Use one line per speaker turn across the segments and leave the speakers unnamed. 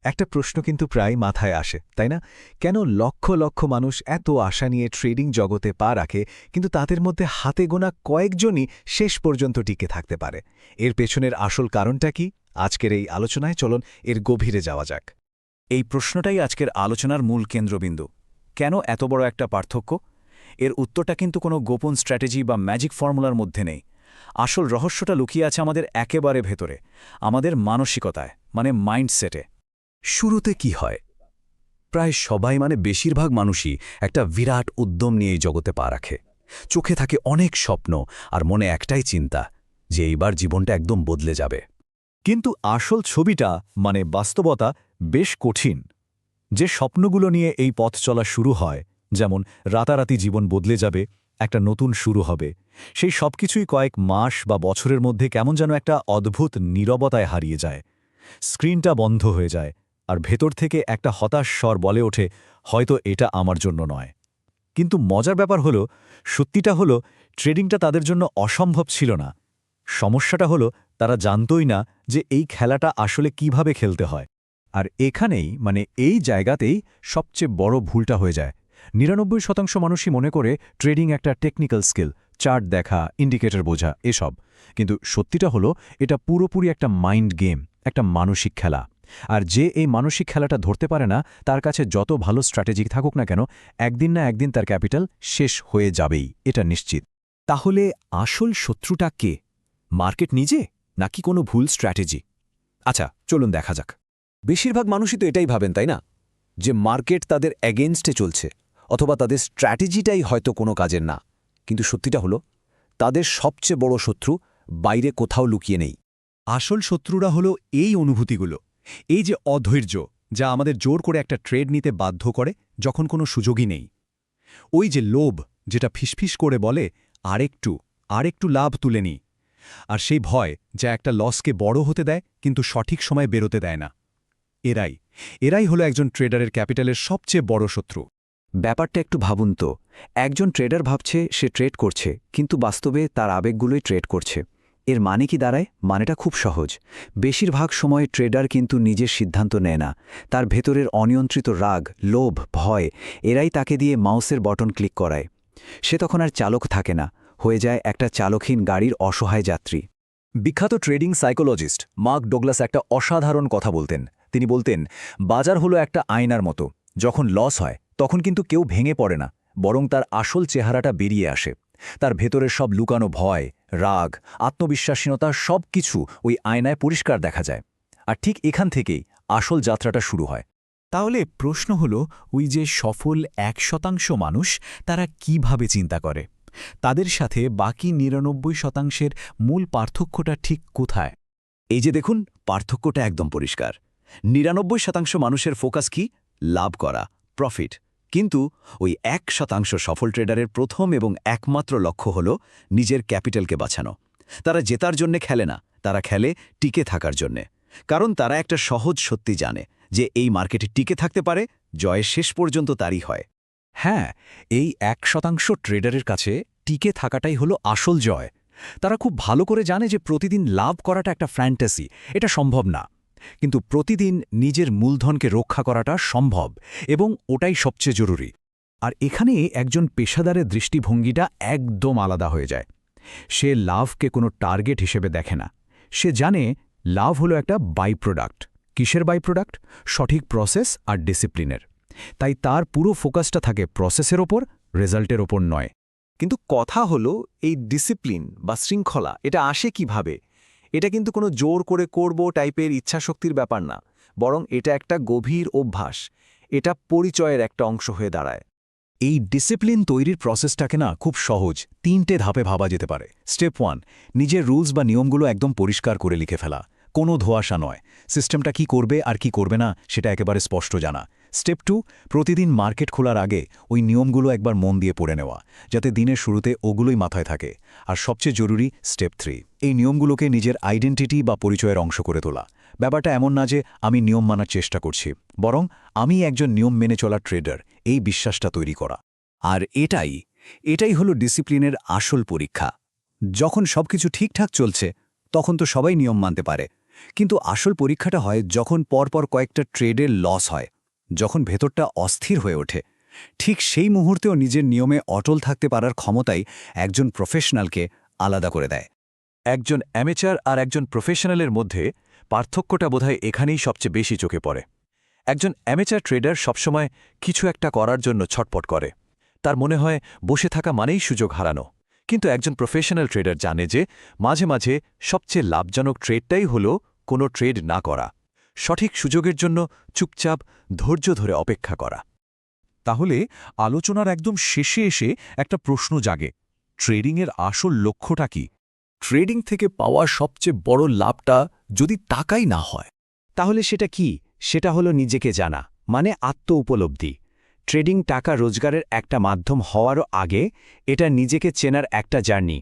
একটা প্রশ্ন কিন্তু প্রায় মাথায় আসে তাই না কেন লক্ষ লক্ষ মানুষ এত আশা নিয়ে ট্রেডিং জগতে পা রাখে কিন্তু তাদের মধ্যে হাতে গোনা কয়েকজনই শেষ পর্যন্ত টিকে থাকতে পারে এর পেছনের আসল কারণটা কি আজকের এই আলোচনায় চলুন এর গভীরে যাওয়া যাক
এই প্রশ্নটাই আজকের আলোচনার মূল কেন্দ্রবিন্দু কেন এত বড় একটা পার্থক্য এর উত্তরটা কিন্তু কোনো গোপন স্ট্র্যাটেজি বা ম্যাজিক ফর্মুলার মধ্যে নেই আসল রহস্যটা লুকিয়ে আছে আমাদের একেবারে ভেতরে আমাদের মানসিকতায় মানে মাইন্ডসেটে
শুরুতে কি হয় প্রায় সবাই বেশিরভাগ মানুষই একটা বিরাট উদ্যম নিয়ে এই জগতে পা রাখে চোখে থাকে অনেক স্বপ্ন আর মনে একটাই চিন্তা যে এইবার জীবনটা একদম বদলে যাবে
কিন্তু আসল ছবিটা বাস্তবতা বেশ কঠিন যে স্বপ্নগুলো নিয়ে এই পথ চলা শুরু হয় যেমন রাতারাতি জীবন বদলে যাবে একটা নতুন শুরু হবে সেই সবকিছুই কয়েক মাস বা বছরের মধ্যে কেমন যেন একটা অদ্ভুত নীরবতায় হারিয়ে যায় স্ক্রিনটা বন্ধ হয়ে যায় আর ভেতর থেকে একটা হতাশ স্বর বলে ওঠে হয়তো এটা আমার জন্য নয় কিন্তু মজার ব্যাপার হলো সত্যিটা হলো ট্রেডিংটা তাদের জন্য অসম্ভব ছিল না সমস্যাটা হলো তারা জানতই না যে এই খেলাটা আসলে কিভাবে খেলতে হয় আর এখানেই এই জায়গাতেই সবচেয়ে বড় ভুলটা হয়ে যায় ৯৯% মানুষই মনে করে ট্রেডিং একটা টেকনিক্যাল স্কিল চার্ট দেখা ইন্ডিকেটর বোঝা এসব কিন্তু সত্যিটা হলো এটা পুরোপুরি একটা মাইন্ড গেম একটা মানসিক খেলা আর যে এই মানসিক খেলাটা ধরতে পারে না তার কাছে যত ভালো স্ট্র্যাটেজি থাকুক না কেন একদিন না একদিন তার ক্যাপিটাল শেষ হয়ে যাবেই এটা নিশ্চিত
তাহলে আসল শত্রুটা কে মার্কেট নিজে নাকি কোনো ভুল স্ট্র্যাটেজি আচ্ছা চলুন দেখা যাক বেশিরভাগ মানুষই তো এটাই ভাবেন তাই না যে মার্কেট তাদের এগেইনস্টে চলছে অথবা তাদের স্ট্র্যাটেজিটাই হয়তো কোনো কাজের না কিন্তু সত্যিটা হলো তাদের সবচেয়ে বড় শত্রু বাইরে কোথাও লুকিয়ে নেই
আসল শত্রুরা হলো এই অনুভূতিগুলো এই যে অধৈর্য যা আমাদের জোর করে একটা ট্রেড নিতে বাধ্য করে যখন কোনো সুযোগই নেই ওই যে লোভ যেটা ফিসফিস করে বলে আরেকটু লাভ তুলে নি আর সেই ভয় যা একটা লসকে বড় হতে দেয় কিন্তু সঠিক সময় বেরোতে দেয় না এরাই হলো একজন ট্রেডারের ক্যাপিটালের সবচেয়ে বড় শত্রু
ব্যাপারটা একটু ভাবুন তো একজন ট্রেডার ভাবছে সে ট্রেড করছে কিন্তু বাস্তবে তার আবেগগুলোই ট্রেড করছে এর মানে কি দাঁড়ায় মানেটা খুব সহজ বেশিরভাগ সময় ট্রেডার কিন্তু নিজের সিদ্ধান্ত নেয় না তার ভেতরের অনিয়ন্ত্রিত রাগ লোভ ভয় এরাই তাকে দিয়ে মাউসের বটন ক্লিক করায় সে তখন আর চালক থাকে না হয়ে যায় একটা চালকহীন গাড়ির অসহায় যাত্রী
বিখ্যাত ট্রেডিং সাইকোলজিস্ট মার্ক ডোগলাস একটা অসাধারণ কথা বলতেন তিনি বলতেন বাজার হলো একটা আয়নার মতো যখন লস হয় তখন কিন্তু কেউ ভেঙে পড়ে না বরং তার আসল চেহারাটা বেরিয়ে আসে তার ভেতরের সব লুকানো ভয় রাগ আত্মবিশ্বাসহীনতা সব কিছু ওই আয়নায় পরিষ্কার দেখা যায় আর ঠিক এখান থেকেই আসল যাত্রাটা শুরু হয় তাহলে প্রশ্ন হল ওই যে সফল ১% মানুষ তারা কিভাবে চিন্তা করে তাদের সাথে বাকি ৯৯%-এর মূল পার্থক্যটা ঠিক কোথায়
এই যে দেখুন পার্থক্যটা একদম পরিষ্কার ৯৯% মানুষের ফোকাস কি লাভ করা প্রফিট কিন্তু ওই ১% সফল ট্রেডারের প্রথম এবং একমাত্র লক্ষ্য হল নিজের ক্যাপিটালকে বাঁচানো তারা জেতার জন্যে খেলে না তারা খেলে টিকে থাকার জন্যে কারণ তারা একটা সহজ সত্যি জানে যে এই মার্কেটে টিকে থাকতে পারে জয়ের শেষ পর্যন্ত তারই হয়
হ্যাঁ এই ১% ট্রেডারের কাছে টিকে থাকাটাই হলো আসল জয় তারা খুব ভালো করে জানে যে প্রতিদিন লাভ করাটা একটা ফ্যান্টাসি এটা সম্ভব না কিন্তু প্রতিদিন নিজের মূলধনকে রক্ষা করাটা সম্ভব এবং ওটাই সবচেয়ে জরুরি আর এখানে একজন পেশাদারের দৃষ্টিভঙ্গিটা একদম আলাদা হয়ে যায় সে লাভকে কোনো টার্গেট হিসেবে দেখে না সে জানে লাভ হলো একটা বাই প্রোডাক্ট কিসের বাই প্রোডাক্ট সঠিক প্রসেস আর ডিসিপ্লিনের তাই তার পুরো ফোকাসটা থাকে প্রসেসের ওপর রেজাল্টের ওপর নয়
কিন্তু কথা হলো এই ডিসিপ্লিন বা শৃঙ্খলা এটা আসে কিভাবে এটা কিন্তু কোনো জোর করে করব টাইপের ইচ্ছাশক্তির ব্যাপার না বরং এটা একটা গভীর অভ্যাস এটা পরিচয়ের একটা অংশ হয়ে দাঁড়ায়
এই ডিসিপ্লিন তৈরির প্রসেসটাকে না খুব সহজ ৩টে ধাপে ভাবা যেতে পারে স্টেপ 1 নিজের রুলস বা নিয়মগুলো একদম পরিষ্কার করে লিখে ফেলা কোনো ধোঁয়াশা নয় সিস্টেমটা কি করবে আর কি করবে না সেটা একেবারে স্পষ্ট জানা স্টেপ 2 প্রতিদিন মার্কেট খোলার আগে ওই নিয়মগুলো একবার মন দিয়ে পড়ে নেওয়া যাতে দিনের শুরুতে ওগুলোই মাথায় থাকে আর সবচেয়ে জরুরি স্টেপ 3 এই নিয়মগুলোকে নিজের আইডেন্টিটি বা পরিচয়ের অংশ করে তোলা ব্যাপারটা এমন না যে আমি নিয়ম মানার চেষ্টা করছি বরং আমি একজন নিয়ম মেনে চলা ট্রেডার এই বিশ্বাসটা তৈরি করা
আর এটাই হলো ডিসিপ্লিনের আসল পরীক্ষা যখন সবকিছু ঠিকঠাক চলছে তখন তো সবাই নিয়ম মানতে পারে
কিন্তু আসল পরীক্ষাটা হয় যখন পরপর কয়েকটা ট্রেডের লস হয়, যখন ভেতরটা অস্থির হয়ে ওঠে। ঠিক সেই মুহূর্তেও নিজের নিয়মে অটল থাকতে পারার ক্ষমতাই একজন প্রফেশনালকে আলাদা করে দেয়।
একজন অ্যামেচার আর একজন প্রফেশনালের মধ্যে পার্থক্যটা বোধহয় এখানেই সবচেয়ে বেশি চোখে পড়ে। একজন অ্যামেচার ট্রেডার সবসময় কিছু একটা করার জন্য ছটপট করে, তার মনে হয় বসে থাকা মানেই সুযোগ হারানো। কিন্তু একজন প্রফেশনাল ট্রেডার জানে যে মাঝে মাঝে সবচেয়ে লাভজনক ট্রেডটাই হল কোনো ট্রেড না করা, সঠিক সুযোগের জন্য চুপচাপ ধৈর্য ধরে অপেক্ষা করা।
তাহলে আলোচনার একদম শেষে এসে একটা প্রশ্ন জাগে, ট্রেডিংয়ের আসল লক্ষ্যটা কি?
ট্রেডিং থেকে পাওয়া সবচেয়ে বড় লাভটা যদি টাকাই না হয়,
তাহলে সেটা কি? সেটা হলো নিজেকে জানা, মানে আত্ম উপলব্ধি। ট্রেডিং টাকা রোজগারের একটা মাধ্যম হওয়ারও আগে এটা নিজেকে চেনার একটা জার্নি।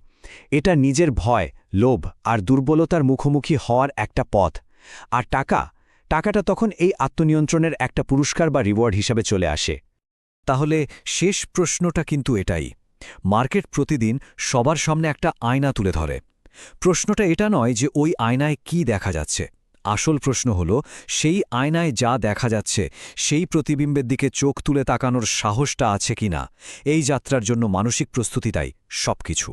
এটা নিজের ভয়, লোভ আর দুর্বলতার মুখোমুখি হওয়ার একটা পথ। আর টাকাটা তখন এই আত্মনিয়ন্ত্রণের একটা পুরস্কার বা রিওয়ার্ড হিসাবে চলে আসে।
তাহলে শেষ প্রশ্নটা কিন্তু এটাই। মার্কেট প্রতিদিন সবার সামনে একটা আয়না তুলে ধরে। প্রশ্নটা এটা নয় যে ওই আয়নায় কি দেখা যাচ্ছে। আসল প্রশ্ন হল, সেই আয়নায় যা দেখা যাচ্ছে সেই প্রতিবিম্বের দিকে চোখ তুলে তাকানোর সাহসটা আছে কিনা। এই যাত্রার জন্য মানসিক প্রস্তুতিটাই সবকিছু।